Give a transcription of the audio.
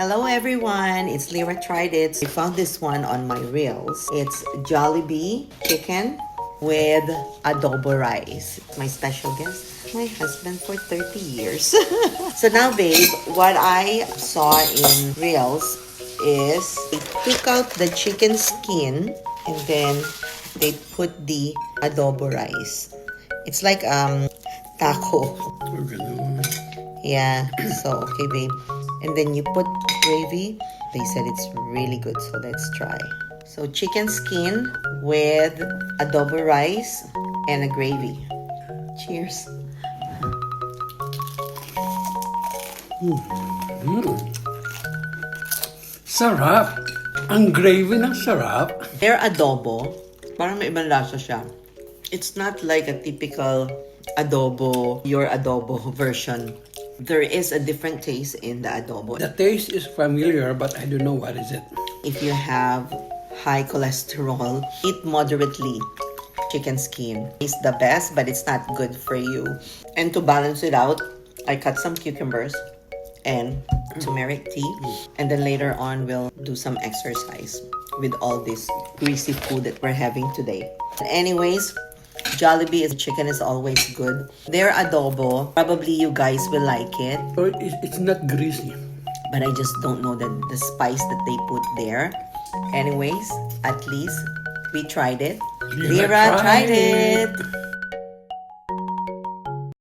Hello everyone, it's Lyra Tried It. I found this one on my reels. It's Jollibee chicken with adobo rice. My special guest, my husband for 30 years. So now babe, what I saw in reels is they took out the chicken skin and then they put the adobo rice. It's like taco. Yeah, so okay babe. And then you put gravy. They said it's really good, so let's try. So chicken skin with adobo rice and a gravy. Cheers. Sarap. Ang gravy ng sarap. Their adobo, parang may ibang lasa siya. It's not like a typical adobo, your adobo version. There is a different taste in the adobo. The taste is familiar, but I don't know what is it. If you have high cholesterol, eat moderately. Chicken skin is the best, but it's not good for you. And to balance it out, I cut some cucumbers and turmeric tea. And then later on, we'll do some exercise with all this greasy food that we're having today. Anyways, Jollibee's chicken is always good. Their adobo, probably you guys will like it. So it's not greasy. But I just don't know the spice that they put there. Anyways, at least we tried it. Lyra Lyra tried tried it.